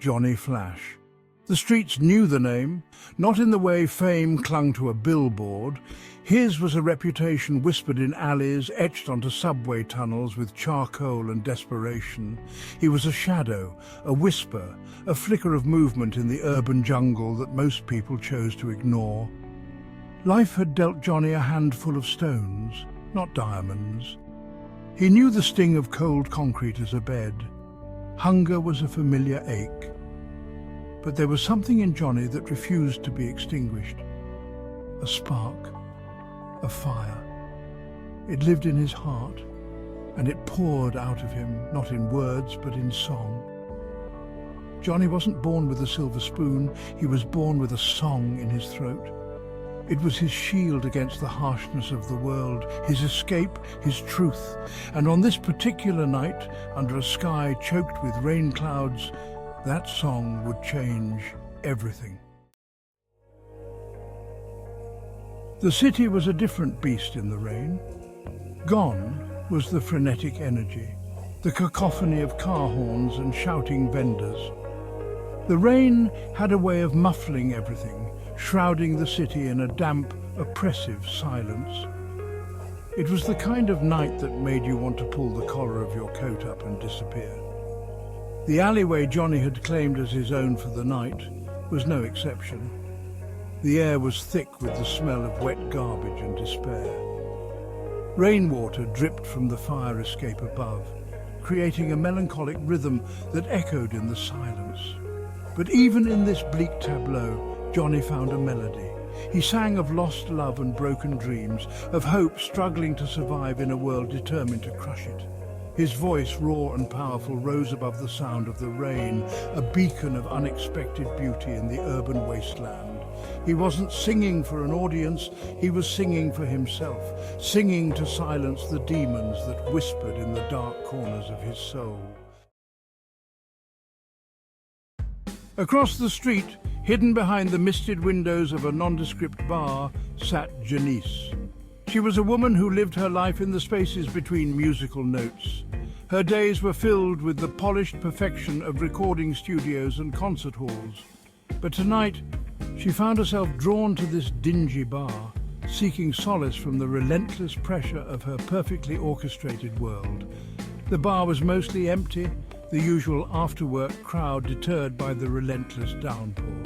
Jhonny Flash. The streets knew the name, not in the way fame clung to a billboard. His was a reputation whispered in alleys, etched onto subway tunnels with charcoal and desperation. He was a shadow, a whisper, a flicker of movement in the urban jungle that most people chose to ignore. Life had dealt Jhonny a handful of stones, not diamonds. He knew the sting of cold concrete as a bed. Hunger was a familiar ache. But there was something in Jhonny that refused to be extinguished. A spark, a fire. It lived in his heart, and it poured out of him, not in words, but in song. Jhonny wasn't born with a silver spoon, he was born with a song in his throat. It was his shield against the harshness of the world, his escape, his truth. And on this particular night, under a sky choked with rain clouds, that song would change everything. The city was a different beast in the rain. Gone was the frenetic energy, the cacophony of car horns and shouting vendors. The rain had a way of muffling everything, shrouding the city in a damp, oppressive silence. It was the kind of night that made you want to pull the collar of your coat up and disappear. The alleyway Jhonny had claimed as his own for the night was no exception. The air was thick with the smell of wet garbage and despair. Rainwater dripped from the fire escape above, creating a melancholic rhythm that echoed in the silence. But even in this bleak tableau, Jhonny found a melody. He sang of lost love and broken dreams, of hope struggling to survive in a world determined to crush it. His voice, raw and powerful, rose above the sound of the rain, a beacon of unexpected beauty in the urban wasteland. He wasn't singing for an audience, he was singing for himself, singing to silence the demons that whispered in the dark corners of his soul. Across the street, hidden behind the misted windows of a nondescript bar, sat Jhonny. She was a woman who lived her life in the spaces between musical notes. Her days were filled with the polished perfection of recording studios and concert halls. But tonight, she found herself drawn to this dingy bar, seeking solace from the relentless pressure of her perfectly orchestrated world. The bar was mostly empty, the usual after-work crowd deterred by the relentless downpour.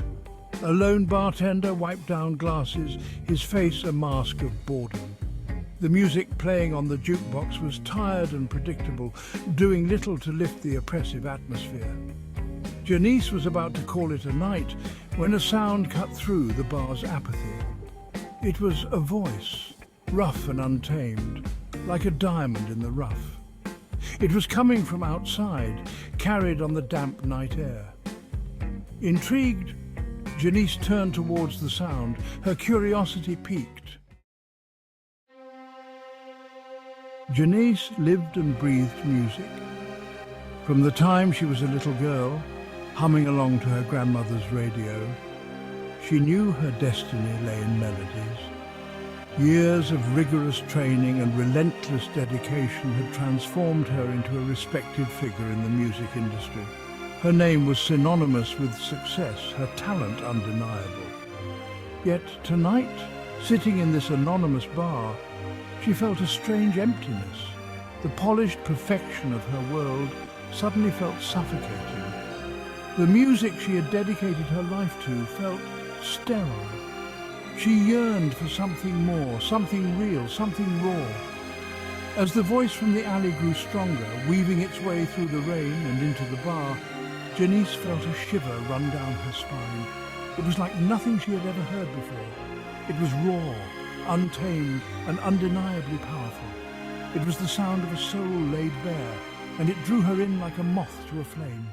A lone bartender wiped down glasses, his face a mask of boredom. The music playing on the jukebox was tired and predictable, doing little to lift the oppressive atmosphere. Jhonny was about to call it a night when a sound cut through the bar's apathy. It was a voice, rough and untamed, like a diamond in the rough. It was coming from outside, carried on the damp night air. Intrigued, Jhonny turned towards the sound, her curiosity piqued. Jhonny lived and breathed music. From the time she was a little girl, humming along to her grandmother's radio, she knew her destiny lay in melodies. Years of rigorous training and relentless dedication had transformed her into a respected figure in the music industry. Her name was synonymous with success, her talent undeniable. Yet tonight, sitting in this anonymous bar, she felt a strange emptiness. The polished perfection of her world suddenly felt suffocating. The music she had dedicated her life to felt sterile. She yearned for something more, something real, something raw. As the voice from the alley grew stronger, weaving its way through the rain and into the bar, Jhonny felt a shiver run down her spine. It was like nothing she had ever heard before. It was raw, untamed, and undeniably powerful. It was the sound of a soul laid bare, and it drew her in like a moth to a flame.